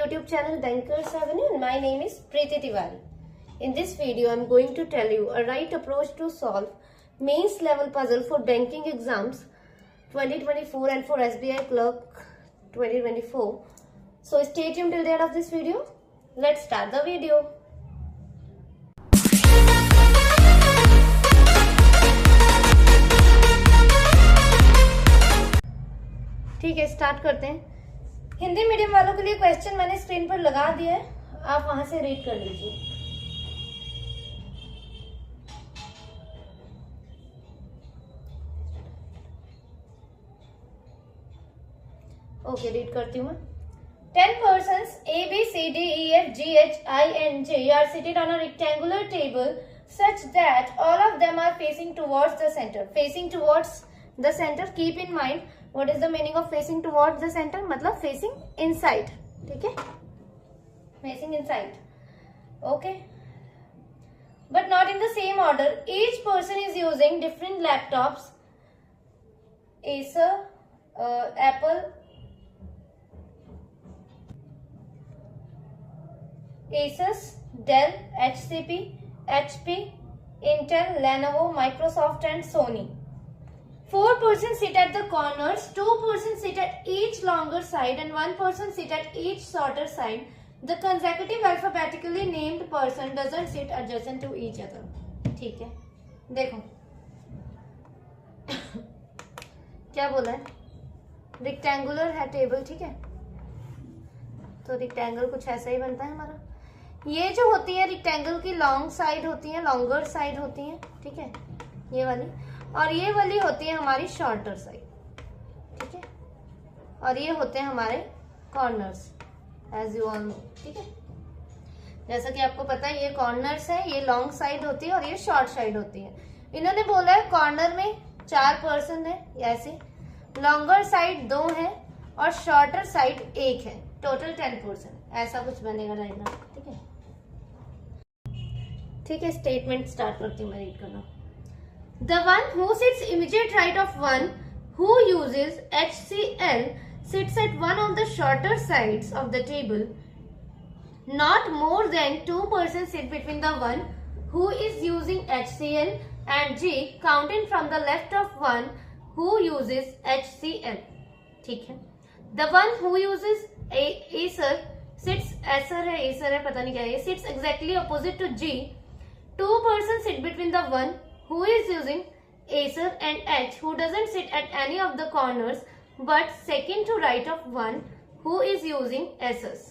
YouTube channel Bankers Avenue and my name is Preeti Tiwari. In this video, I am going to tell you a right approach to solve mains level puzzle for banking exams 2024 and for SBI Clerk 2024. So stay tuned till the end of this video. Let's start the video. ठीक है, start करते हैं। Hindi medium वालों के लिए question मैंने screen पर लगा दिया है, आप वहां से रीड कर लीजिए। ओके, रीड करती हूँ मैं। 10 persons A, B, C, D, E, F, G, H, I, and J are seated on a rectangular table such that all of them are facing towards the center. Facing towards the center, keep in mind what is the meaning of facing towards the center? मतलब facing inside, ठीक है? Facing inside, okay? But not in the same order. Each person is using different laptops. Acer, Apple, Asus, Dell, HCP, HP, Intel, Lenovo, Microsoft and Sony. 4 persons sit at the corners, 2 persons sit at each longer side and 1 person sit at each shorter side. The consecutive alphabetically named person doesn't sit adjacent to each other. ठीक है, देखो क्या बोला है, rectangular है table, ठीक है? तो रेक्टेंगल कुछ ऐसा ही बनता है हमारा। ये जो होती है रेक्टेंगल की लॉन्ग साइड होती है, लॉन्गर साइड होती है, ठीक है, ये वाली, और ये वाली होती है हमारी शॉर्टर साइड, ठीक है? और ये होते हैं हमारे corners, as you all know, ठीक है? जैसा कि आपको पता है, ये कॉर्नर्स है, ये लॉन्ग साइड होती है और ये शॉर्ट साइड होती है। इन्होंने बोला है कॉर्नर में 4 पर्सन है, ऐसे लॉन्गर साइड 2 है और शॉर्टर साइड 1 है, टोटल 10 पर्सन, ऐसा कुछ बनेगा डायग्राम, ठीक है? ठीक है, स्टेटमेंट स्टार्ट करती हूँ मैं रीड करना। The one who sits immediate right of one who uses HCL sits at one of the shorter sides of the table. Not more than 2 persons sit between the one who is using HCL and G, counting from the left of one who uses HCL. ठीक है? The one who uses Acer sits, Acer है, पता नहीं क्या है, sits exactly opposite to G. 2 persons sit between the one who is using Acer and H, who doesn't sit at any of the corners but second to right of one who is using Asus.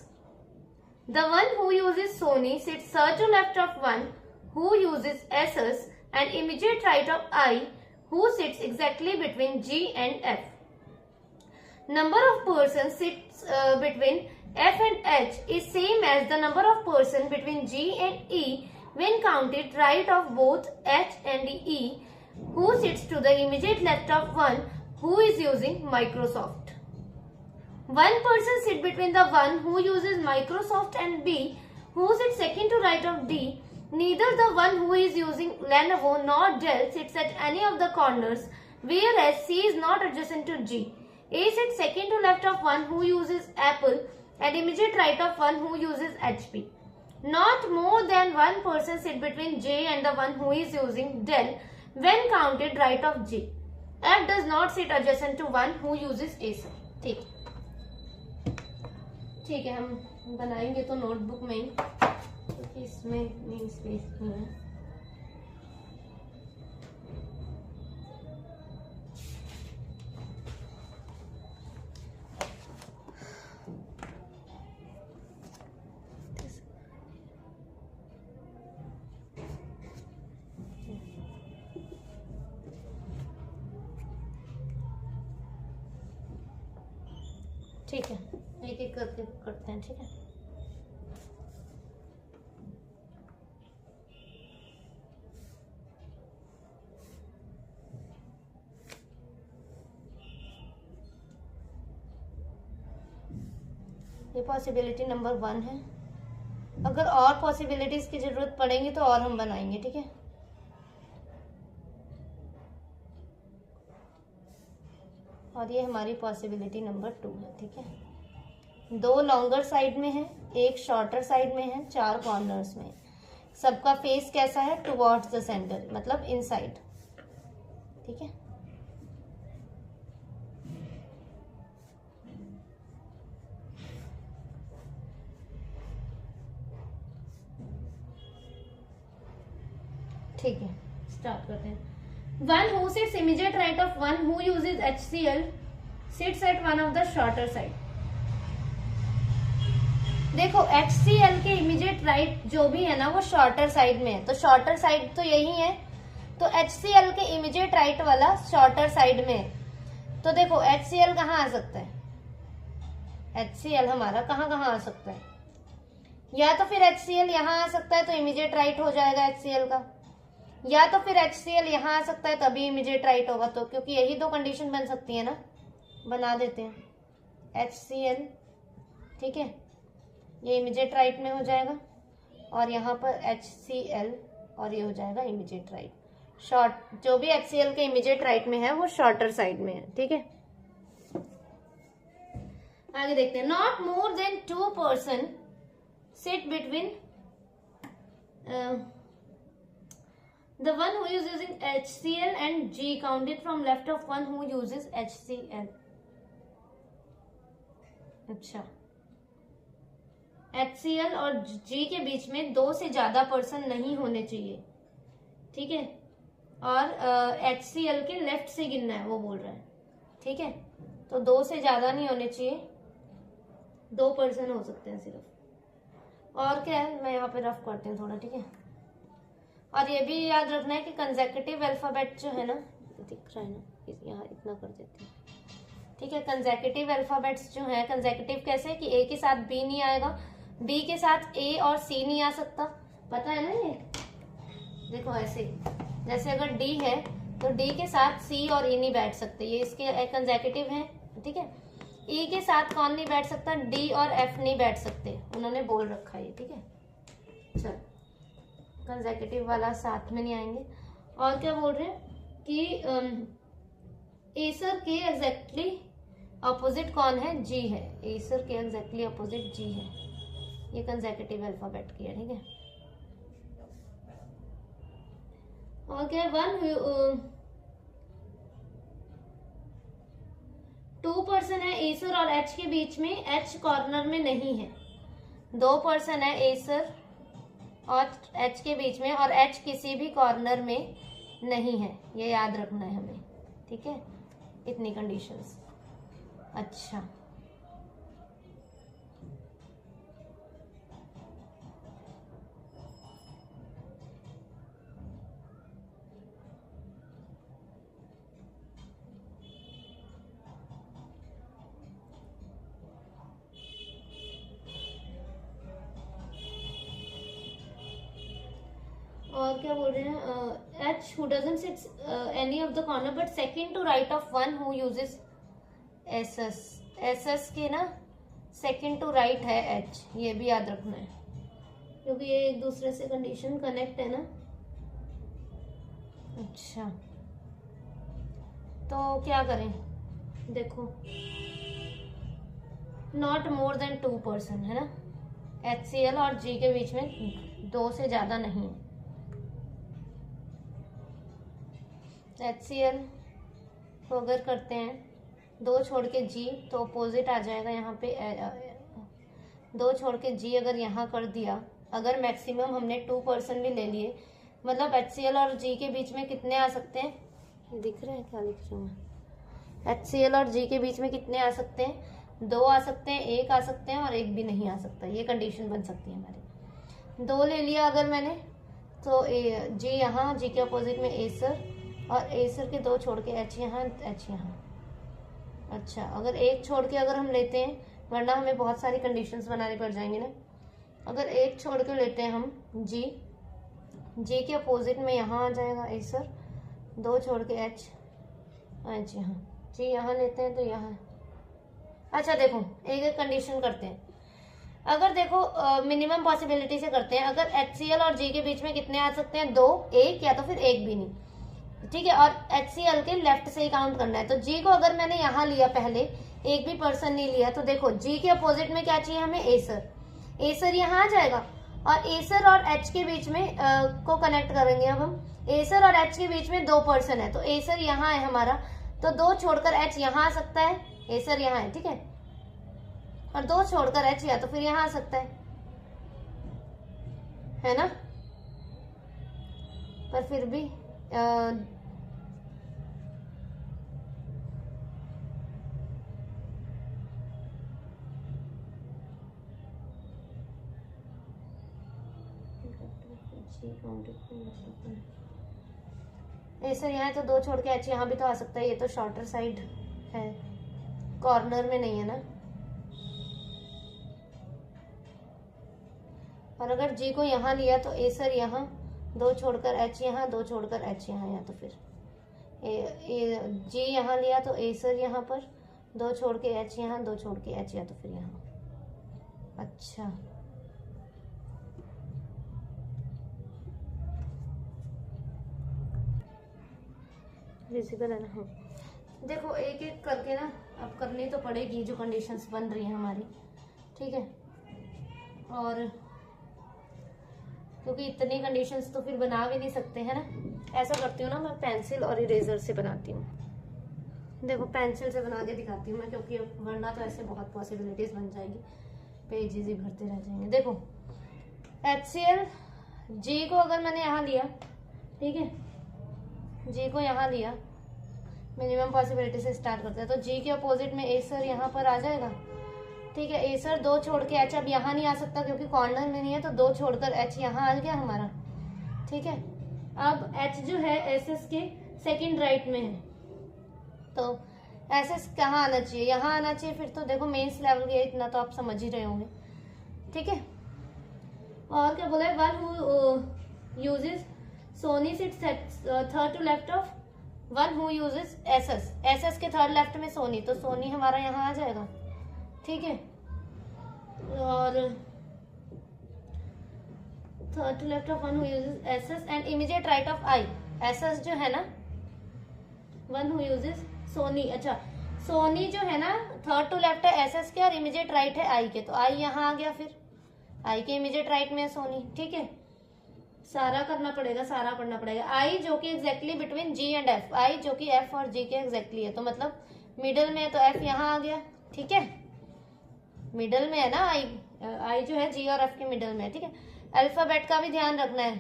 The one who uses Sony sits third to left of one who uses Asus and immediate right of I, who sits exactly between G and F. Number of persons sits between F and H is same as the number of persons between G and E when counted right of both H and E, who sits to the immediate left of one who is using Microsoft. 1 person sits between the one who uses Microsoft and B, who sits second to right of D. Neither the one who is using Lenovo nor Dell sits at any of the corners, whereas C is not adjacent to G. A sits second to left of one who uses Apple and immediate right of one who uses HP. Not more than 1 person sit between J and the one who is using Dell when counted right of J. F does not sit adjacent to one who uses Acer. ठीक है, हम बनाएंगे तो notebook में ही, क्योंकि इसमें main space नहीं है। ठीक है, एक एक करके करते हैं, ठीक है? ये पॉसिबिलिटी नंबर 1 है। अगर और पॉसिबिलिटीज की जरूरत पड़ेगी तो और हम बनाएंगे, ठीक है? और ये हमारी पॉसिबिलिटी नंबर 2 है, ठीक है। दो लॉन्गर साइड में है, एक शॉर्टर साइड में है, 4 कॉर्नर्स में। सबका फेस कैसा है? टुवर्ड्स द सेंटर, मतलब इनसाइड। ठीक है, ठीक है, स्टार्ट करते हैं। One who sits immediate right of one who uses HCl sits at one of the shorter side. देखो HCl के इमीडिएट राइट जो भी है ना वो शॉर्टर साइड में है, तो शॉर्टर साइड तो यही है, तो HCl के इमीडिएट राइट वाला शॉर्टर साइड में है। तो देखो HCl कहाँ आ सकता है? HCl हमारा कहाँ कहाँ आ सकता है? या तो फिर HCl यहाँ आ सकता है तो इमीडिएट राइट हो जाएगा HCl का, या तो फिर HCl यहाँ आ सकता है तभी इमीडिएट राइट होगा। तो क्योंकि यही दो कंडीशन बन सकती है ना, बना देते हैं HCl। ठीक है, ये इमीडिएट राइट में हो जाएगा और यहाँ पर HCl और ये हो जाएगा इमीडिएट राइट। शॉर्ट जो भी HCl के इमीडिएट राइट में है वो शॉर्टर साइड में है। ठीक है, आगे देखते हैं। Not more than 2 person sit between the one who is using HCl and G counted from left of one who uses HCl। अच्छा, HCl और G के बीच में 2 से ज्यादा पर्सन नहीं होने चाहिए। ठीक है, और HCl के लेफ्ट से गिनना है वो बोल रहा है। ठीक है, तो 2 से ज्यादा नहीं होने चाहिए, 2 पर्सन हो सकते हैं सिर्फ। और क्या है, मैं यहाँ पे रफ करती हूँ थोड़ा। ठीक है, और ये भी याद रखना है कि कंसेक्यूटिव अल्फाबेट जो है ना, दिख रहा है ना, यहाँ इतना कर देते हैं। ठीक है, कंसेक्यूटिव अल्फाबेट्स जो है, कंसेक्यूटिव कैसे कि ए के साथ बी नहीं आएगा, बी के साथ ए और सी नहीं आ सकता, पता है ना ये। देखो ऐसे, जैसे अगर डी है तो डी के साथ सी और ई नहीं बैठ सकते, ये इसके कंसेक्यूटिव हैं। ठीक है, ई के साथ कौन नहीं बैठ सकता? डी और एफ नहीं बैठ सकते, उन्होंने बोल रखा है। ठीक है, चल कंसेक्यूटिव वाला साथ में नहीं आएंगे। और क्या बोल रहे हैं कि एसर के एग्जैक्टली अपोजिट कौन है? जी है। एसर के एग्जैक्टली अपोजिट जी है, ये कंसेक्यूटिव अल्फाबेट की है। ठीक है, और क्या? 2 पर्सन है एसर और एच के बीच में, एच कॉर्नर में नहीं है। 2 पर्सन है एसर और एच के बीच में, और एच किसी भी कॉर्नर में नहीं है, ये याद रखना है हमें। ठीक है, इतनी कंडीशंस। अच्छा, और क्या बोल रहे हैं? H who doesn't sit any of the corner but second to right of one who uses SS. SS के ना सेकंड टू राइट है एच, ये भी याद रखना है क्योंकि ये एक दूसरे से कंडीशन कनेक्ट है ना। अच्छा, तो क्या करें? देखो, नॉट मोर देन 2 पर्सन है ना, HCl और G के बीच में 2 से ज्यादा नहीं है। HCl को अगर करते हैं 2 छोड़ के G तो अपोजिट आ जाएगा यहाँ पे। 2 छोड़ के G अगर यहाँ कर दिया, अगर मैक्सिमम हमने 2 पर्सन भी ले लिए, मतलब HCl और G के बीच में कितने आ सकते हैं? दिख रहे हैं क्या? लिख रही हूँ मैं। HCl और G के बीच में कितने आ सकते हैं? 2 आ सकते हैं, 1 आ सकते हैं और 1 भी नहीं आ सकता। ये कंडीशन बन सकती है हमारी। 2 ले लिया अगर मैंने तो G यहाँ, G के अपोजिट में एसर, और एसर के 2 छोड़ के H यहाँ, H यहाँ। अच्छा, अगर 1 छोड़ के अगर हम लेते हैं, वरना हमें बहुत सारी कंडीशंस बनानी पड़ जाएंगी ना। अगर 1 छोड़ के लेते हैं हम G, G के अपोजिट में यहाँ आ जाएगा एसर, 2 छोड़ के H यहाँ, G यहाँ लेते हैं तो यहाँ। अच्छा देखो, एक एक कंडीशन करते हैं। अगर देखो मिनिमम पॉसिबिलिटी से करते हैं, अगर HCl और G के बीच में कितने आ सकते हैं? 2, 1 या तो फिर 1 भी नहीं। ठीक है, और HCl के लेफ्ट से ही काउंट करना है। तो G को अगर मैंने यहाँ लिया, पहले एक भी पर्सन नहीं लिया, तो देखो G के अपोजिट में क्या चाहिए हमें, एसर। एसर यहाँ आ जाएगा, और एसर और H के बीच में को कनेक्ट करेंगे। अब हम एसर और H के बीच में 2 पर्सन है, तो एसर यहाँ है हमारा, तो 2 छोड़कर H यहाँ आ सकता है, एसर यहाँ है, ठीक है, और 2 छोड़कर H या तो फिर यहाँ आ सकता है ना। पर फिर भी ऐसा यहाँ है, तो 2 छोड़ के H यहाँ भी तो आ सकता है, ये तो शॉर्टर साइड है, कॉर्नर में नहीं है ना। और अगर G को यहाँ लिया तो एसर यहाँ, 2 छोड़कर H यहाँ, 2 छोड़कर H यहाँ, या तो फिर G यहाँ लिया तो एसर यहाँ पर, 2 छोड़ के H यहाँ, 2 छोड़ के H, या तो फिर यहाँ। अच्छा, विजिबल है ना। हाँ, देखो एक एक करके ना अब करनी तो पड़ेगी जो कंडीशंस बन रही हैं हमारी, ठीक है। और क्योंकि इतनी कंडीशंस तो फिर बना भी नहीं सकते हैं ना। ऐसा करती हूँ ना, मैं पेंसिल और इरेजर से बनाती हूँ। देखो पेंसिल से बना के दिखाती हूँ मैं, क्योंकि वरना तो ऐसे बहुत पॉसिबिलिटीज बन जाएगी, पेजेस ही भरते रह जाएंगे। देखो HCl, G को अगर मैंने यहाँ लिया, ठीक है, G को यहाँ लिया, मिनिमम पॉसिबिलिटी से स्टार्ट करते हैं, तो G के अपोजिट में एसर यहाँ पर आ जाएगा, ठीक है। एसर 2 छोड़ के H अब यहाँ नहीं आ सकता क्योंकि कॉर्नर में नहीं है, तो 2 छोड़कर H यहाँ आ गया हमारा, ठीक है। अब H जो है SS के सेकंड राइट में है, तो SS कहाँ आना चाहिए, यहाँ आना चाहिए। फिर तो देखो मेंस लेवल के इतना तो आप समझ ही रहे होंगे, ठीक है। और क्या बोला है, one who uses Sony sits third to left of one who uses SS. SS के थर्ड लेफ्ट में सोनी, तो सोनी हमारा यहाँ आ जाएगा, ठीक है। और third to left of one who uses SS and immediate right of I. SS जो है ना, वन हु यूजेस सोनी, अच्छा सोनी जो है ना थर्ड टू लेफ्ट है एसएस के, और इमीडिएट राइट है आई के, तो आई यहाँ आ गया, फिर आई के इमीडिएट राइट में है सोनी, ठीक है। सारा करना पड़ेगा, सारा पढ़ना पड़ेगा। आई जो कि exactly between G and F, आई जो कि F और G के एग्जैक्टली है, तो मतलब मिडल में है, तो F यहाँ आ गया, ठीक है। मिडल में है ना आई जो है G और F के मिडल में है, ठीक है। अल्फाबेट का भी ध्यान रखना है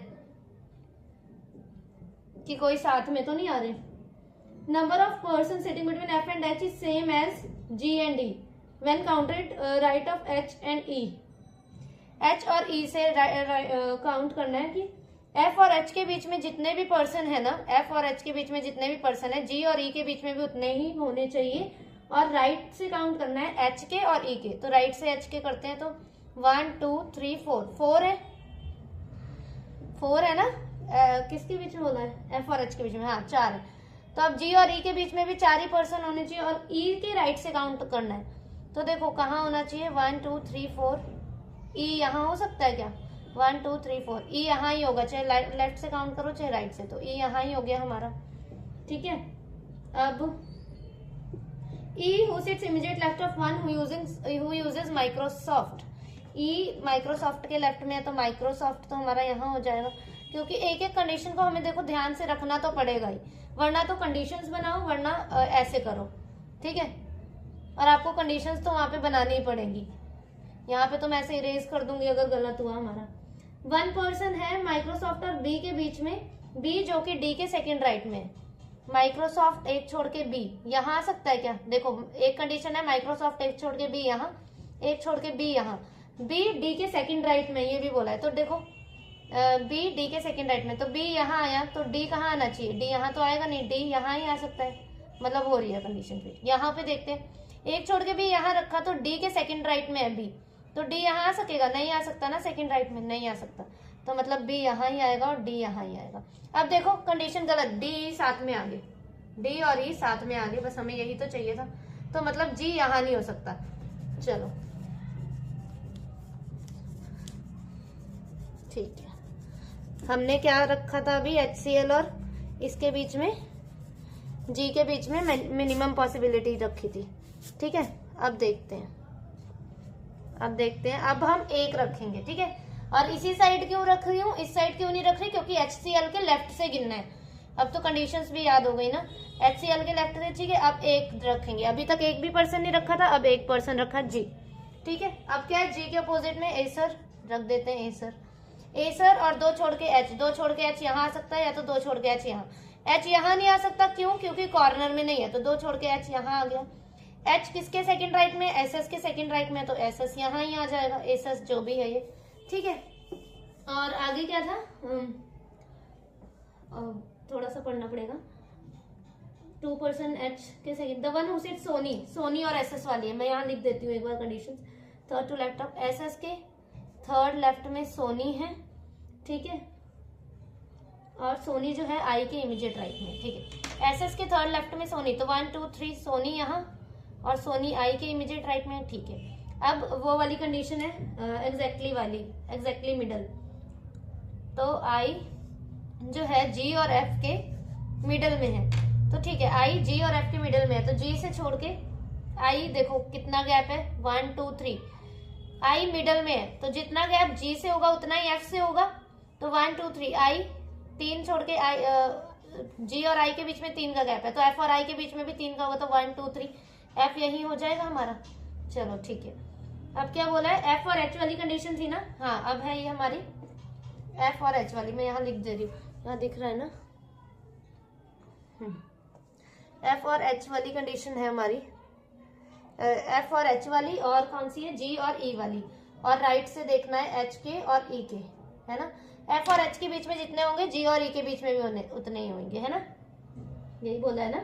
कि कोई साथ में तो नहीं आ रहे। Number of person sitting between F and H is same as G and E when counted right of H and E। H और E से काउंट करना है कि F और H के बीच में जितने भी पर्सन है ना, F और H के बीच में जितने भी पर्सन है, G और E के बीच में भी उतने ही होने चाहिए। और राइट से काउंट करना है H के और E के, तो राइट से H के करते हैं, तो 1 2 3 4, 4 है ना। किसके बीच में बोला है, F और H के बीच में, हाँ 4 है। तो अब G और E के बीच में भी 4 ही पर्सन होने चाहिए, और E के राइट से काउंट करना है, तो देखो कहाँ होना चाहिए, 1 2 3 4। E यहाँ हो सकता है क्या, 1 2 3 4, E यहाँ ही होगा, चाहे लेफ्ट से काउंट करो चाहे राइट से, तो E यहाँ ही हो गया हमारा, ठीक है। अब E who sits immediate left of one who uses Microsoft। E Microsoft के लेफ्ट में है, तो माइक्रोसॉफ्ट तो हमारा यहाँ हो जाएगा, क्योंकि एक एक कंडीशन को हमें देखो ध्यान से रखना तो पड़ेगा ही, वरना तो कंडीशंस बनाओ, वरना ऐसे करो, ठीक है। और आपको कंडीशंस तो वहां पे बनानी ही पड़ेंगी। यहाँ पे तो मैं ऐसे इरेज कर दूंगी अगर गलत हुआ हमारा। 1 पर्सन है माइक्रोसॉफ्ट और बी के बीच में, बी जो कि डी के सेकंड राइट में है। माइक्रोसॉफ्ट एक छोड़ के बी यहाँ आ सकता है क्या, देखो एक कंडीशन है, माइक्रोसॉफ्ट एक छोड़ के बी यहाँ, एक छोड़ के बी यहाँ, बी डी के सेकंड राइट में, ये भी बोला है, तो देखो बी डी के सेकंड राइट में, तो बी यहाँ आया, तो डी कहाँ आना चाहिए, डी यहाँ तो आएगा नहीं, डी यहाँ ही आ सकता है, मतलब हो रही है कंडीशन। फिर यहाँ पे देखते हैं, एक छोड़ के बी यहाँ रखा, तो डी के सेकंड राइट में है बी, तो डी यहाँ आ सकेगा, नहीं आ सकता ना, सेकंड राइट में नहीं आ सकता, तो मतलब बी यहाँ ही आएगा और डी यहाँ ही आएगा। अब देखो कंडीशन गलत, डी साथ में आगे, डी और ई साथ में आगे, बस हमें यही तो चाहिए था, तो मतलब जी यहाँ नहीं हो सकता। चलो ठीक है, हमने क्या रखा था अभी, HCl और इसके बीच में, जी के बीच में मिनिमम पॉसिबिलिटी रखी थी। ठीक है, अब देखते हैं, अब हम 1 रखेंगे। ठीक है, और इसी साइड क्यों रख रही हूँ, इस साइड क्यों नहीं रख रही, क्योंकि HCl के लेफ्ट से गिनना है। अब तो कंडीशंस भी याद हो गई ना, HCl के लेफ्ट से। ठीक है, अब 1 रखेंगे। अभी तक 1 भी पर्सन नहीं रखा था, अब 1 पर्सन रखा जी। ठीक है, अब क्या है, जी के अपोजिट में एसर रख देते हैं, एसर और 2 छोड़ के H, 2 छोड़ के H यहाँ आ सकता है, या तो 2 छोड़ के H यहाँ। H यहाँ नहीं आ सकता, क्यों, क्योंकि कॉर्नर में नहीं है, तो 2 छोड़ के H यहाँ आ गया। H किसके सेकंड राइट में, SS के सेकंड राइट में, तो SS यहाँ ही आ जाएगा, SS जो भी है ये। ठीक है, और आगे क्या था, थोड़ा सा पढ़ना पड़ेगा। 2 पर्सन H के second, the one who sit Soni और SS वाली है, मैं यहाँ लिख देती हूँ एक बार condition. Third to left of SS के थर्ड लेफ्ट में सोनी है। ठीक है, और सोनी जो है I के इमीडिएट राइट में। ठीक है, SS के थर्ड लेफ्ट में सोनी, तो 1 2 3 सोनी यहाँ और सोनी I के इमीडिएट राइट में। ठीक है, अब वो वाली कंडीशन है एग्जैक्टली वाली, एग्जैक्टली मिडल। तो I जो है G और F के मिडल में है, तो ठीक है, I G और F के मिडल में है, तो G से छोड़ के I देखो कितना गैप है, 1 2 3, I मिडल में है, तो जितना गैप G से होगा उतना ही F से होगा, तो 1 2 3 I 3 छोड़ के G और I के बीच में 3 का गैप है, तो F और I के बीच में भी 3 का होगा, तो 1 2 3 F यही हो जाएगा हमारा। चलो ठीक है, अब क्या बोला है, F और H वाली कंडीशन थी ना, हाँ अब है ये हमारी F और H वाली, मैं यहाँ लिख दे रही हूँ, यहाँ दिख रहा है ना, F और H वाली कंडीशन है हमारी, F और H वाली, और कौन सी है, G और E वाली, और राइट से देखना है H के और E के, है ना। F और H के बीच में जितने होंगे G और E के बीच में भी उतने ही होंगे, है ना, यही बोला है ना।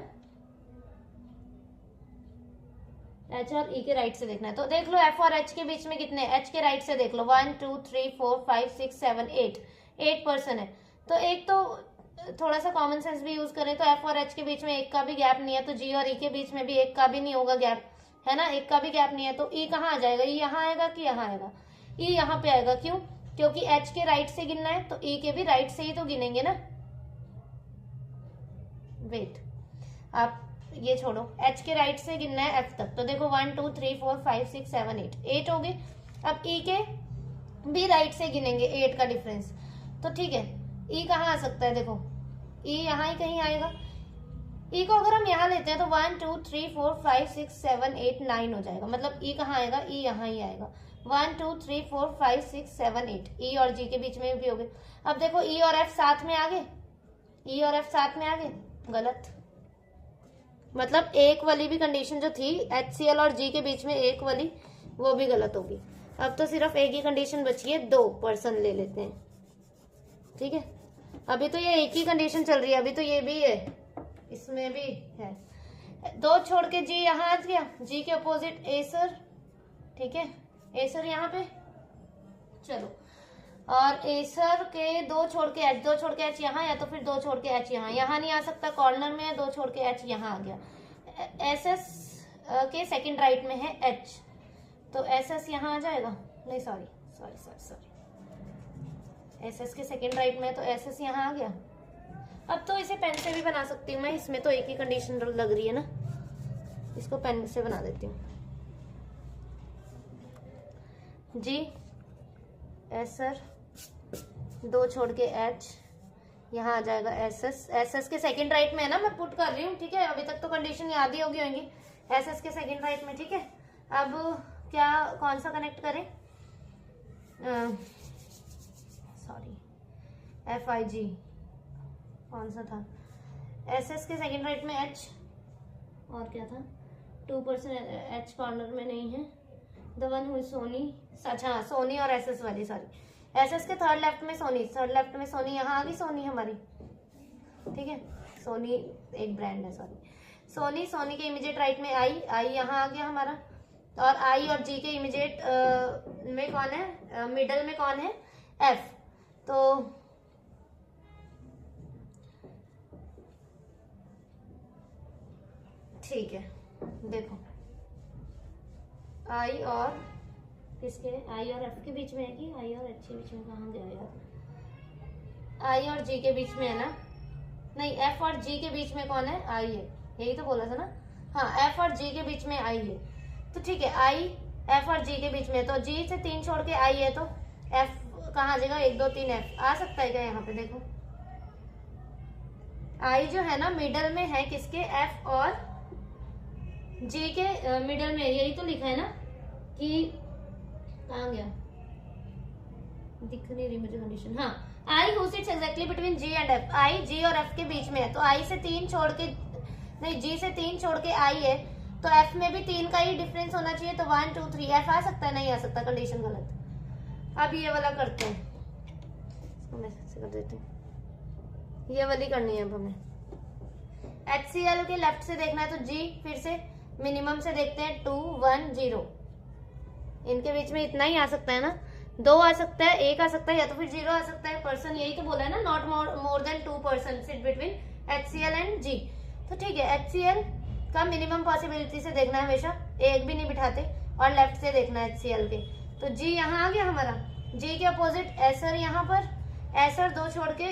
H और E के राइट से देखना है, तो देख लो F और H के बीच में कितने, H के राइट से देख लो 1 2 3 4 5 6 7 8 पर्सन है, तो एक तो थोड़ा सा कॉमन सेंस भी यूज करें तो F और H के बीच में 1 का भी गैप नहीं है, तो G और E के बीच में भी 1 का भी नहीं होगा गैप, है ना, 1 का भी गैप नहीं है, तो E कहाँ आ जाएगा, E यहाँ आएगा कि यहाँ आएगा, E यहाँ पे आएगा, क्यों, क्योंकि H के राइट से गिनना है, तो E के भी राइट से ही तो गिनेंगे ना। वेट, आप ये छोड़ो, H के राइट से गिनना है F तक, तो देखो 1 2 3 4 5 6 7 8 हो गए। अब E के भी राइट से गिनेंगे, 8 का डिफरेंस, तो ठीक है, E कहाँ आ सकता है, देखो E यहाँ ही कहीं आएगा। E को अगर हम यहाँ लेते हैं तो 1 2 3 4 5 6 7 8 9 हो जाएगा, मतलब E कहाँ आएगा, E यहाँ ही आएगा, 1 2 3 4 5 6 7 8, E और G के बीच में भी हो गए। अब देखो E और F साथ में आ गए, E और F साथ में आ गए, गलत, मतलब एक वाली भी कंडीशन जो थी HCl और G के बीच में एक वाली, वो भी गलत होगी। अब तो सिर्फ एक ही कंडीशन बची है, 2 पर्सन ले लेते हैं। ठीक है, अभी तो ये एक ही कंडीशन चल रही है, अभी तो ये भी है, इसमें भी है, 2 छोड़ के G यहाँ आ गया, G के अपोजिट एसर। ठीक है, एसर यहाँ पे, चलो, और एसर के 2 छोड़ के H, 2 छोड़ के H यहाँ, या तो फिर 2 छोड़ के H यहाँ, यहाँ नहीं आ सकता, कॉर्नर में है, 2 छोड़ के H यहाँ आ गया। SS के सेकंड राइट में है H, तो SS यहाँ आ जाएगा, नहीं सॉरी, SS के सेकंड राइट में, तो SS यहाँ आ गया। अब तो इसे पेन से भी बना सकती हूँ मैं, इसमें तो एक ही कंडीशन लग रही है ना, इसको पेन से बना देती हूँ। G एसर, 2 छोड़ के H, यहाँ आ जाएगा SS के सेकंड राइट में है ना, मैं पुट कर रही हूँ। ठीक है, अभी तक तो कंडीशन याद ही होगी होंगी, SS के सेकंड राइट में। ठीक है, अब क्या, कौन सा कनेक्ट करें, सॉरी FIG कौन सा था, SS के सेकंड राइट में H, और क्या था, 2 पर्सन H कॉर्नर में नहीं है, द वन हु सोनी, अच्छा सोनी और SS वाली, सॉरी SS के थर्ड लेफ्ट में सोनी, थर्ड लेफ्ट में सोनी, यहाँ आ गई सोनी हमारी। ठीक है, सोनी एक ब्रांड है, सॉरी सोनी के इमीडिएट राइट में I यहाँ आ गया हमारा, और I और G के इमीडिएट में कौन है, मिडल में कौन है, F, तो ठीक है, देखो I और किसके, I और F के बीच में है कि I और H के बीच में, कहाँ गया यार, I और G के बीच में है ना, नहीं, एफ और जी के बीच में कौन है? आई है, यही तो बोला था ना। हाँ, एफ और जी के बीच में आई है, तो ठीक है, आई एफ और जी के बीच में, तो जी से 3 छोड़ के आई है, तो एफ कहाँ आ जाएगा? 1 2 3 एफ आ सकता है क्या? यहाँ पे देखो, आई जो है ना मिडल में है किसके? एफ और जी के मिडल में, यही तो लिखा है ना कि कहाँ गया, दिख नहीं रही मुझे कंडीशन। हाँ, I who sits exactly between G and F, I G और एफ के बीच में है, तो आई से 3 छोड़ के, नहीं जी से 3 छोड़ के आई है, तो एफ में भी 3 का ही डिफरेंस होना चाहिए, तो 1 2 3 एफ आ सकता है? नहीं आ सकता, कंडीशन गलत। अब ये वाला करते हैं, इसको मैं ऐसे कर देती हूँ, ये वाली करनी है अब हमें। HCl के लेफ्ट से देखना है, तो जी फिर से मिनिमम से देखते हैं, 2 1 0, इनके बीच में इतना ही आ सकता है ना, 2 आ सकता है, 1 आ सकता है, या तो फिर 0 आ सकता है। पर्सन यही तो बोला है ना, not more than 2 person sit between HCl and G. तो ठीक है, HCl का मिनिमम पॉसिबिलिटी से देखना है हमेशा, एक भी नहीं बिठाते, और लेफ्ट से देखना है HCl के। तो जी यहाँ आ गया हमारा, जी के अपोजिट एसर यहाँ पर, एसर 2 छोड़ के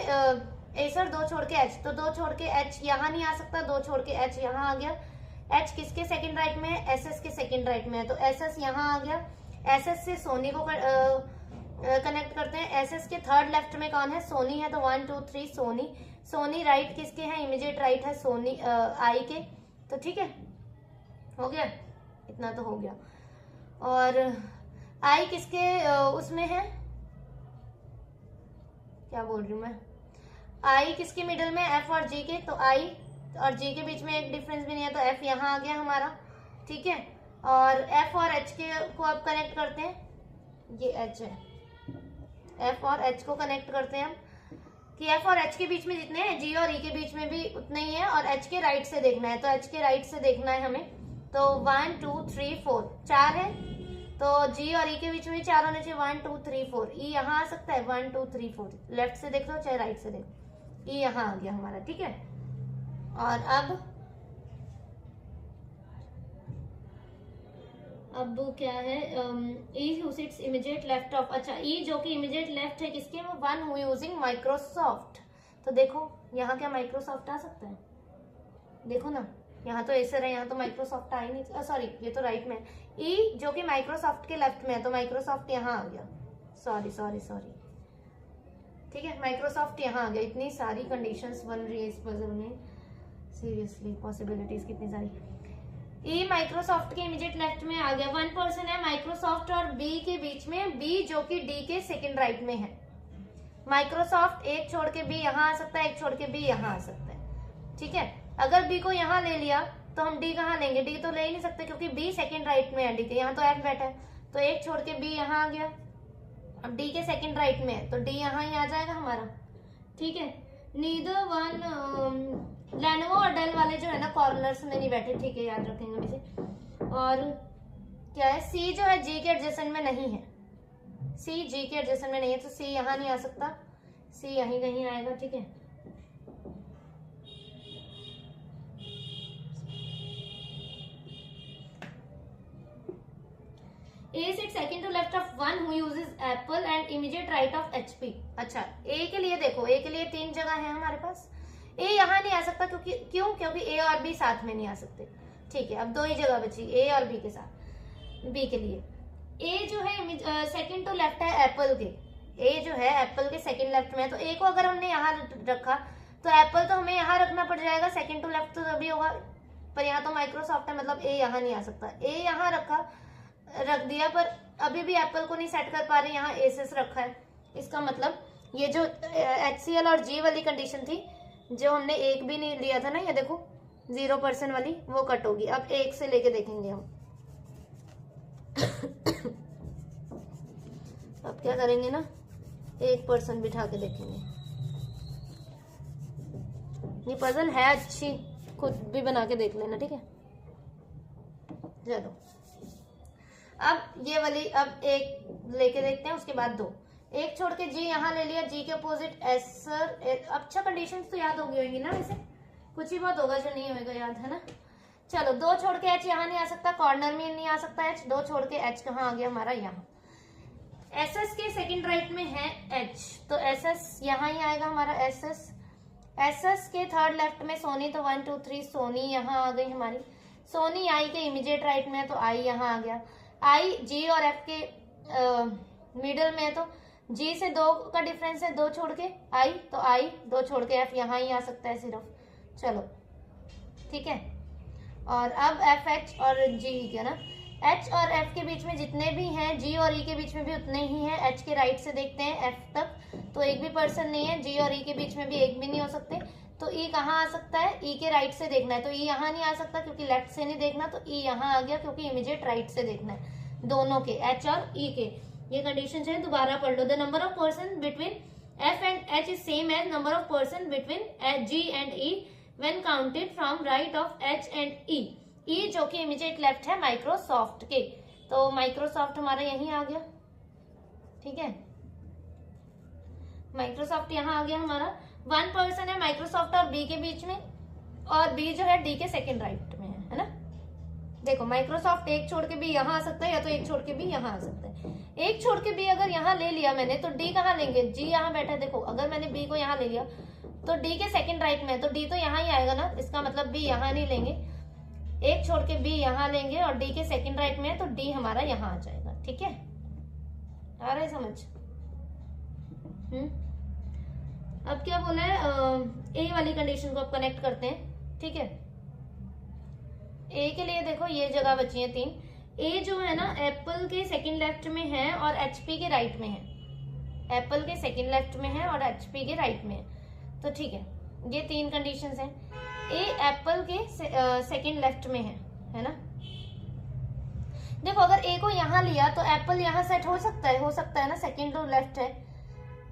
एसर 2 छोड़ के एच, तो 2 छोड़ के एच यहाँ नहीं आ सकता, 2 छोड़ के एच यहाँ आ गया। एच किसके सेकंड राइट में है? एसएस के सेकंड राइट में है, तो एसएस यहाँ आ गया। एसएस से सोनी को कनेक्ट करते हैं। एसएस के थर्ड लेफ्ट में कौन है? सोनी है, तो 1 2 3 सोनी। सोनी राइट किसके है? इमीडिएट राइट है सोनी आई के, तो ठीक है, हो गया, इतना तो हो गया। और आई किसके उसमें है, क्या बोल रही हूँ मैं, आई किसके मिडल में? एफ और जी के, तो आई और जी के बीच में एक डिफरेंस भी नहीं है, तो एफ यहाँ आ गया हमारा, ठीक है। और एफ और एच के को अब कनेक्ट करते हैं, ये एच है, एफ और एच को कनेक्ट करते हैं हम, कि एफ और एच के बीच में जितने हैं, जी और ई के बीच में भी उतने ही है, और एच के राइट से देखना है, तो एच के राइट से देखना है हमें, तो 1 2 3 4 4 है, तो जी और ई के बीच में 4 होने चाहिए, 1 2 3 4। ई यहाँ आ सकता है, 1 2 3 4, लेफ्ट से देख लो चाहे राइट से देखो, ई यहाँ आ गया हमारा, ठीक है। और अब क्या है, ई who sits immediate left of, अच्छा ई जो कि इमीडिएट लेफ्ट है किसके? वो वन हु यूजिंग माइक्रोसॉफ्ट, तो देखो यहाँ क्या माइक्रोसॉफ्ट आ सकता है? देखो ना, यहाँ तो एसर है, यहाँ तो माइक्रोसॉफ्ट आ ही नहीं, सॉरी ये तो राइट में। ई जो कि माइक्रोसॉफ्ट के लेफ्ट में है, तो माइक्रोसॉफ्ट यहाँ आ गया, सॉरी सॉरी सॉरी, ठीक है, माइक्रोसॉफ्ट यहाँ आ गया। इतनी सारी कंडीशंस बन रही है इस पजल में, सीरियसली पॉसिबिलिटीज कितनी सारी। ई माइक्रोसॉफ्ट के इमीडिएट लेफ्ट में आ गया, 1 पर्सन है माइक्रोसॉफ्ट और बी के बीच में, बी जो कि डी के सेकंड राइट में है। माइक्रोसॉफ्ट एक छोड़ के बी यहाँ आ सकता है, एक छोड़ के बी यहाँ आ सकता है, ठीक है। अगर बी को यहाँ ले लिया तो हम डी कहाँ लेंगे? डी तो ले ही नहीं सकते, क्योंकि बी सेकंड राइट में है डी के, यहाँ तो एफ बैठा है, तो एक छोड़ के बी यहाँ आ गया। अब डी के सेकंड राइट में है, तो डी यहाँ ही आ जाएगा हमारा, ठीक है। नीदर वन, लेनोवो और डेल वाले जो है ना कॉर्नर्स में नहीं बैठे, ठीक है, याद रखेंगे इसे। और क्या है, सी जो है जी के एडजेसेंट में नहीं है, सी जी के एडजेसेंट में नहीं है, तो सी यहाँ नहीं आ सकता, सी यहीं कहीं आएगा, ठीक है। A sits second to left of one who uses Apple and immediate right of HP। अच्छा, A के लिए देखो, A के लिए 3 जगह है हमारे पास, A यहाँ नहीं आ सकता, क्योंकि A और B साथ में नहीं आ सकते, ठीक है। अब 2 ही जगह बची, A और B के साथ। B के लिए A जो है सेकंड टू लेफ्ट है एप्पल के, A जो है एप्पल के सेकंड लेफ्ट में है, तो A को अगर हमने यहाँ रखा तो एप्पल तो हमें यहाँ रखना पड़ जाएगा, सेकंड टू लेफ्ट तो तभी होगा, पर यहाँ तो माइक्रोसॉफ्ट है, मतलब A यहाँ नहीं आ सकता। A यहाँ रख दिया, पर अभी भी एप्पल को नहीं सेट कर पा रहे, यहाँ एसएस रखा है, इसका मतलब ये जो HCl और G वाली कंडीशन थी, जो हमने एक भी नहीं लिया था ना, ये देखो 0% वाली, वो कट होगी। अब 1 से लेके देखेंगे हम अब क्या करेंगे ना, 1% बिठा के देखेंगे। ये पजल है अच्छी, खुद भी बना के देख लेना, ठीक है। चलो अब ये वाली, अब 1 लेके देखते हैं, उसके बाद 2। 1 छोड़ के जी यहाँ ले लिया, जी के अपोजिट एसर। अच्छा, कंडीशन तो याद होगी होंगी ना, वैसे कुछ ही बहुत होगा जो नहीं होगा याद, है ना। चलो 2 छोड़ के एच यहाँ नहीं आ सकता, कॉर्नर में नहीं आ सकता एच, 2 छोड़ के एच कहाँ आ गया हमारा? यहाँ। एसएस के सेकंड राइट में है एच, तो एसएस यहाँ ही आएगा हमारा, एसएस एसएस के थर्ड लेफ्ट में सोनी, तो 1 2 3 सोनी यहाँ आ गई हमारी। सोनी आई के इमीडिएट राइट में है तो आई यहाँ आ गया। आई जी और एफ के मिडल में है तो जी से 2 का डिफरेंस है, 2 छोड़ के आई, तो आई 2 छोड़ के एफ यहाँ ही आ सकता है सिर्फ। चलो ठीक है। और अब एफ एच और जी ई के ना, एच और एफ के बीच में जितने भी हैं, जी और ई के बीच में भी उतने ही हैं। एच के राइट से देखते हैं एफ तक तो एक भी पर्सन नहीं है, जी और ई के बीच में भी एक भी नहीं हो सकते। तो ई कहाँ आ सकता है, ई के राइट से देखना है तो ई यहाँ नहीं आ सकता क्योंकि लेफ्ट से नहीं देखना, तो ई यहाँ आ गया क्योंकि इमीडिएट राइट से देखना है दोनों के, एच और ई के। ये कंडीशन है, दोबारा पढ़ लो। The number of person between F and H is same as number of person between G and E when counted from right of H and E. E जो कि इमीडिएट लेफ्ट है माइक्रोसॉफ्ट के, तो Microsoft हमारा यहीं आ गया। ठीक है, माइक्रोसॉफ्ट यहाँ आ गया हमारा। 1 पर्सन है माइक्रोसॉफ्ट और बी के बीच में, और बी जो है डी के सेकंड राइट में है ना। देखो माइक्रोसॉफ्ट एक छोड़ के भी यहाँ आ सकता है या तो एक छोड़ के भी यहाँ आ सकता है। एक छोड़ के भी अगर यहाँ ले लिया मैंने तो डी कहाँ लेंगे, जी यहाँ बैठा है। देखो अगर मैंने बी को यहाँ ले लिया तो डी के सेकंड राइट में है तो डी तो यहाँ ही आएगा ना, इसका मतलब बी यहाँ नहीं लेंगे। एक छोड़ के बी यहाँ लेंगे और डी के सेकंड राइट में है तो डी हमारा यहाँ आ जाएगा। ठीक है, आ रहा है समझ? अब क्या बोला है, ए वाली कंडीशन को अब कनेक्ट करते हैं। ठीक है, ए के लिए देखो ये जगह बची है 3। ए जो है ना एप्पल के सेकंड लेफ्ट में है और एचपी के राइट में है। एप्पल के सेकंड लेफ्ट में है और एचपी के राइट में है, तो ठीक है ये 3 कंडीशंस हैं। ए एप्पल के सेकंड लेफ्ट में है ना। देखो अगर ए को यहाँ लिया तो एप्पल यहाँ सेट हो सकता है ना, सेकंड टू लेफ्ट है।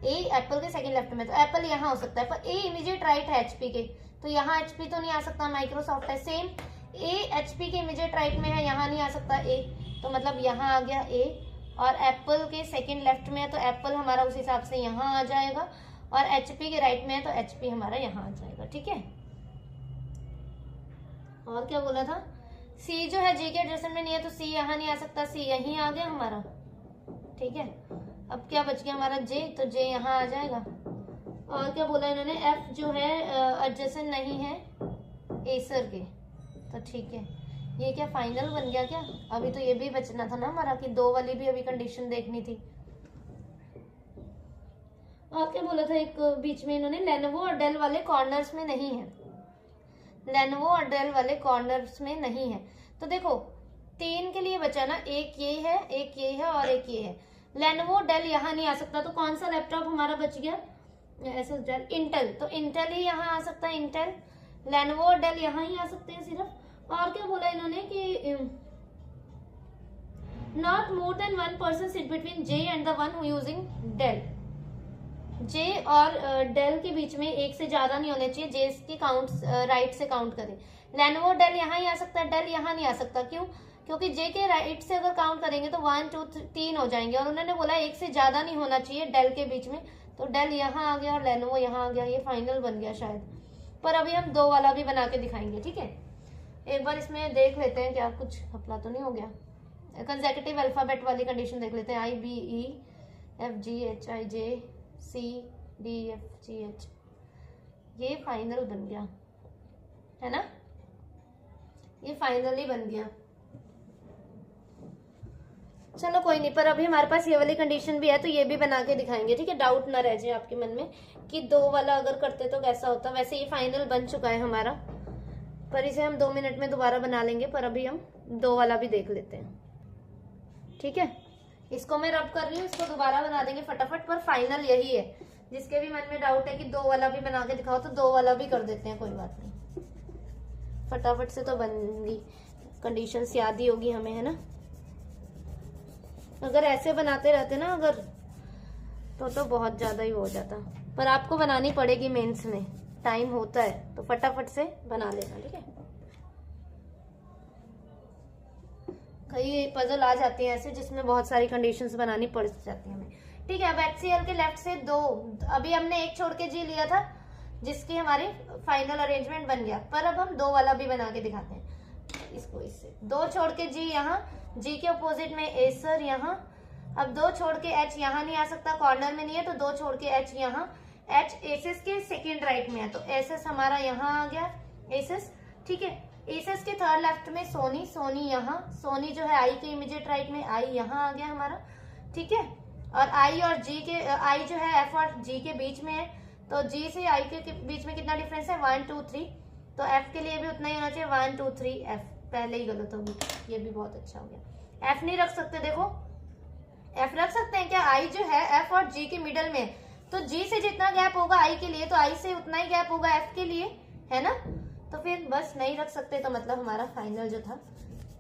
ए एप्पल के सेकंड लेफ्ट में तो एप्पल यहाँ हो सकता है, पर ए इमीडिएट राइट है एचपी के, तो यहाँ एचपी तो नहीं आ सकता, माइक्रोसॉफ्ट है। सेम ए एचपी के इमीडिएट राइट में है, यहाँ नहीं आ सकता ए, तो मतलब यहाँ आ गया ए। और एप्पल के सेकंड लेफ्ट में है तो एप्पल हमारा उस हिसाब से यहाँ आ जाएगा, और एचपी के राइट में है तो एचपी हमारा यहाँ आ जाएगा। ठीक है, और क्या बोला था, सी जो है जी के एडजेसेंट में नहीं है तो सी यहाँ नहीं आ सकता, सी यहीं आ गया हमारा। ठीक है, अब क्या बच गया हमारा जे, तो जे यहाँ आ जाएगा। और क्या बोला इन्होंने, एफ जो है एडजेसेंट नहीं है एसर के, तो ठीक है ये क्या फाइनल बन गया क्या? अभी तो ये भी बचना था ना हमारा कि 2 वाली भी अभी कंडीशन देखनी थी। और क्या बोला था एक बीच में इन्होंने, लेनोवो और डेल वाले कॉर्नर्स में नहीं है। लेनोवो और डेल वाले कॉर्नर्स में नहीं है, तो देखो 3 के लिए बचा ना, एक ये है, एक ये है और एक ये है। लेनोवो डेल यहाँ नहीं आ सकता, तो कौन सा लैपटॉप हमारा बच गया, एसएस डेल, इंटेल, तो इंटेल ही यहाँ आ सकता है, इंटेल। लेनोवो और डेल यहाँ ही आ सकते हैं सिर्फ। और क्या बोला इन्होंने कि not more than 1 person sit between J and the one who using Dell. J और डेल के बीच में एक से ज्यादा नहीं होने चाहिए, जे की काउंट राइट से काउंट करें। लेनोवो डेल यहाँ ही आ सकता है, डेल यहाँ नहीं आ सकता, क्यों? क्योंकि जे के राइट से अगर काउंट करेंगे तो 1 2 3 हो जाएंगे, और उन्होंने बोला एक से ज्यादा नहीं होना चाहिए डेल के बीच में, तो डेल यहाँ आ गया और लेनोवो यहाँ आ गया। ये फाइनल बन गया शायद, पर अभी हम 2 वाला भी बना के दिखाएंगे। ठीक है, एक बार इसमें देख लेते हैं क्या कुछ घपला तो नहीं हो गया। कंसेक्यूटिव अल्फाबेट वाली कंडीशन देख लेते हैं, I B E F G H I J C D F G H, ये फाइनल बन गया है ना, ये फाइनली बन गया। चलो कोई नहीं, पर अभी हमारे पास ये वाली कंडीशन भी है तो ये भी बना के दिखाएंगे। ठीक है, डाउट ना रह जाए आपके मन में कि 2 वाला अगर करते तो कैसा होता। वैसे ये फाइनल बन चुका है हमारा, पर इसे हम 2 मिनट में दोबारा बना लेंगे, पर अभी हम 2 वाला भी देख लेते हैं। ठीक है, इसको मैं रब कर रही हूँ, इसको दोबारा बना देंगे फटाफट, पर फाइनल यही है। जिसके भी मन में डाउट है कि 2 वाला भी बना के दिखाओ तो 2 वाला भी कर देते हैं, कोई बात नहीं, फटाफट से तो बनेंगी। कंडीशंस याद ही होगी हमें, है ना। अगर ऐसे बनाते रहते ना अगर तो बहुत ज्यादा ही हो जाता, पर आपको बनानी पड़ेगी मेंस में, टाइम होता है तो फटाफट से बना लेना। ठीक है, कई पजल आ जाती है ऐसे जिसमें बहुत सारी कंडीशंस बनानी पड़ जाती है हमें। ठीक है, अब HCl के लेफ्ट से 2, अभी हमने एक छोड़ के जी लिया था जिसकी हमारी फाइनल अरेंजमेंट बन गया, पर अब हम 2 वाला भी बना के दिखाते हैं। इसको इससे 2 छोड़ के जी यहाँ, जी के अपोजिट में एसर यहाँ। अब 2 छोड़ के एच यहाँ नहीं आ सकता, कॉर्नर में नहीं है, तो 2 छोड़ के एच यहाँ, एच एसएस के सेकेंड राइट में है, तो एसएस हमारा यहाँ आ गया एसएस, ठीक है। एसएस के थर्ड लेफ्ट में सोनी, सोनी यहाँ, सोनी जो है आई के इमीडिएट राइट में, आई यहाँ आ गया हमारा, ठीक है। और आई और जी के, आई जो है एफ और जी के बीच में है, तो जी से आई के बीच में कितना डिफरेंस है 1 2 3, तो एफ के लिए भी उतना ही होना चाहिए 1 2 3 एफ, पहले ही गलत होगी, ये भी बहुत अच्छा हो गया। एफ नहीं रख सकते, देखो एफ रख सकते हैं क्या, आई जो है एफ और जी के मिडल में, तो जी से जितना गैप होगा आई के लिए तो आई से उतना ही गैप होगा एफ के लिए, है ना। तो फिर बस नहीं रख सकते, तो मतलब हमारा फाइनल जो था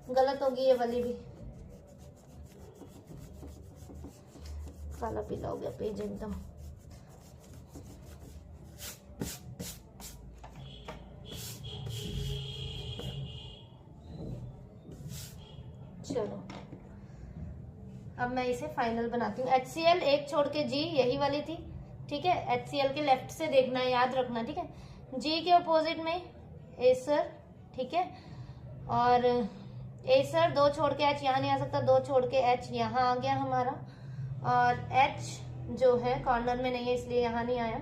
गलत होगी ये वाली भी। काला पीला हो गया पेज एकदम। चलो अब मैं इसे फाइनल बनाती हूँ। HCl एक छोड़ के जी, यही वाली थी, ठीक है। HCl के लेफ्ट से देखना है, याद रखना, ठीक है। जी के अपोजिट में एसर, ठीक है। और एसर दो छोड़ के एच यहाँ नहीं आ सकता, दो छोड़ के एच यहाँ आ गया हमारा, और एच जो है कॉर्नर में नहीं है इसलिए यहाँ नहीं आया।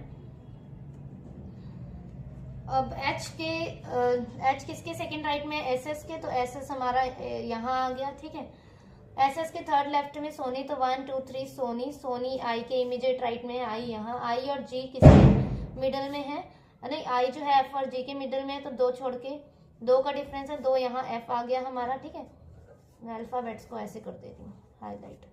अब एच किसके सेकंड राइट में, एसएस के, तो एसएस हमारा यहाँ आ गया, ठीक है। एसएस के थर्ड लेफ्ट में सोनी, तो 1 2 3 सोनी, सोनी आई के इमीडिएट राइट में है, आई यहाँ, आई और जी किसके मिडल में है, नहीं आई जो है एफ और जी के मिडल में है, तो दो छोड़ के, दो का डिफरेंस है, दो यहाँ एफ आ गया हमारा, ठीक है। मैं अल्फाबेट्स को ऐसे कर देती हूँ हाईलाइट,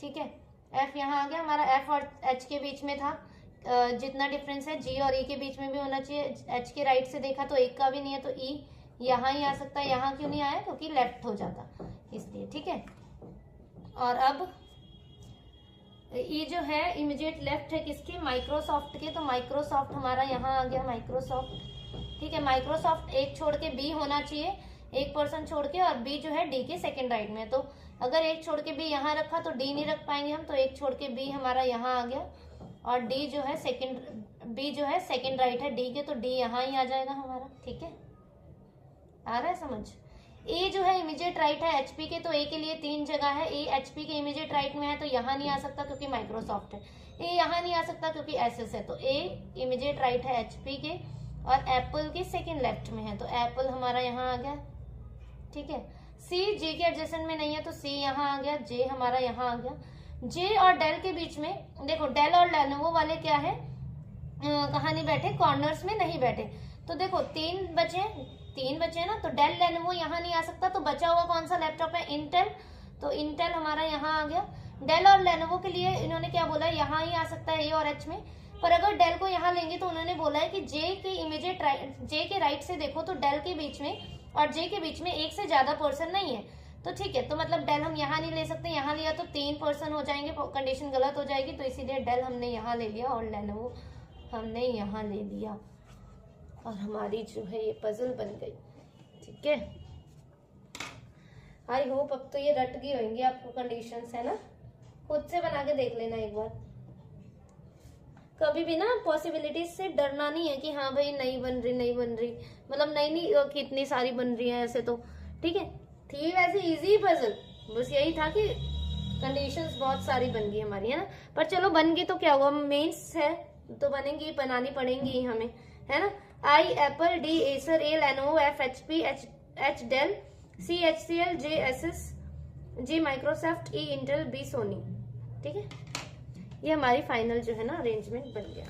ठीक है। एफ यहाँ आ गया हमारा, एफ और एच के बीच में था, जितना डिफरेंस है जी और ई के बीच में भी होना चाहिए। एच के राइट से देखा तो एक का भी नहीं है, तो ई यहाँ ही आ सकता है, यहाँ क्यों नहीं आया, क्योंकि लेफ्ट हो जाता इसलिए, ठीक है। और अब ई जो है इमीडिएट लेफ्ट है किसके, माइक्रोसॉफ्ट के, तो माइक्रोसॉफ्ट हमारा यहाँ आ गया माइक्रोसॉफ्ट, ठीक है। माइक्रोसॉफ्ट एक छोड़ के बी होना चाहिए, एक पर्सन छोड़ के, और बी जो है डी के सेकंड राइट में, तो अगर एक छोड़ के बी यहाँ रखा तो डी नहीं रख पाएंगे हम, तो एक छोड़ के बी हमारा यहाँ आ गया, और डी जो है सेकंड, बी जो है सेकंड राइट है डी के, तो डी यहाँ ही आ जाएगा हमारा, ठीक है। आ रहा है समझ। ए जो है इमीडिएट राइट है एचपी के, तो ए के लिए 3 जगह है, ए एचपी के इमीडिएट राइट में है, तो यहाँ नहीं आ सकता क्योंकि माइक्रोसॉफ्ट है। ए यहाँ नहीं आ सकता क्योंकि एसएस है, तो ए इमीडिएट राइट है एचपी के, और एप्पल के सेकंड लेफ्ट में है, तो एप्पल हमारा यहाँ आ गया, ठीक है। सी जे के एडजेसेंट में नहीं है, तो सी यहाँ आ गया, जे हमारा यहाँ आ गया। जे और डेल के बीच में देखो, डेल और लेनोवो वाले क्या है, कहाँ नहीं बैठे, कॉर्नर्स में नहीं बैठे, तो देखो 3 बचे ना, तो डेल लेनोवो यहाँ नहीं आ सकता, तो बचा हुआ कौन सा लैपटॉप है, इंटेल, तो इंटेल हमारा यहाँ आ गया। डेल और लेनोवो के लिए इन्होंने क्या बोला है, यहाँ ही आ सकता है ए और एच में, पर अगर डेल को यहाँ लेंगे तो उन्होंने बोला है कि जे के इमीडिएट राइट, जे के राइट से देखो तो डेल के बीच में और जे के बीच में एक से ज्यादा पर्सन नहीं है, तो ठीक है, तो मतलब डेल हम यहाँ नहीं ले सकते, यहाँ लिया तो 3 पर्सन हो जाएंगे, कंडीशन गलत हो जाएगी, तो इसीलिए डेल हमने यहाँ ले लिया और लेनोवो हमने यहाँ ले लिया, और हमारी जो है ये पजल बन गई, ठीक है। आई होप अब तो ये रट गई होंगी आपको कंडीशंस, है ना, खुद से बना के देख लेना एक बार। कभी भी ना पॉसिबिलिटीज से डरना नहीं है कि हाँ भाई नहीं बन रही, मतलब नहीं कितनी सारी बन रही है ऐसे, तो ठीक है। थी वैसे इजी पजल, बस यही था कि कंडीशंस बहुत सारी बन गई हमारी, है ना, पर चलो बन गई तो क्या हुआ, मेंस है तो बनेंगी, बनानी पड़ेंगी हमें, है ना। I Apple, D Acer, A Lenovo, F HP, H Dell, C HCL, J SS, G Microsoft, E Intel, B Sony, ठीक है। ये हमारी फाइनल जो है ना अरेंजमेंट बन गया,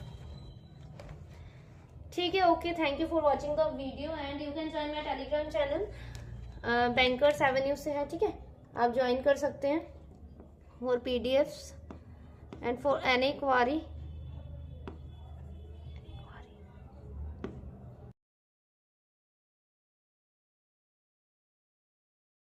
ठीक है। Okay, thank you for watching the video and you can join my Telegram channel, Bankers Avenue से है, ठीक है, आप ज्वाइन कर सकते हैं। For PDFs and for any query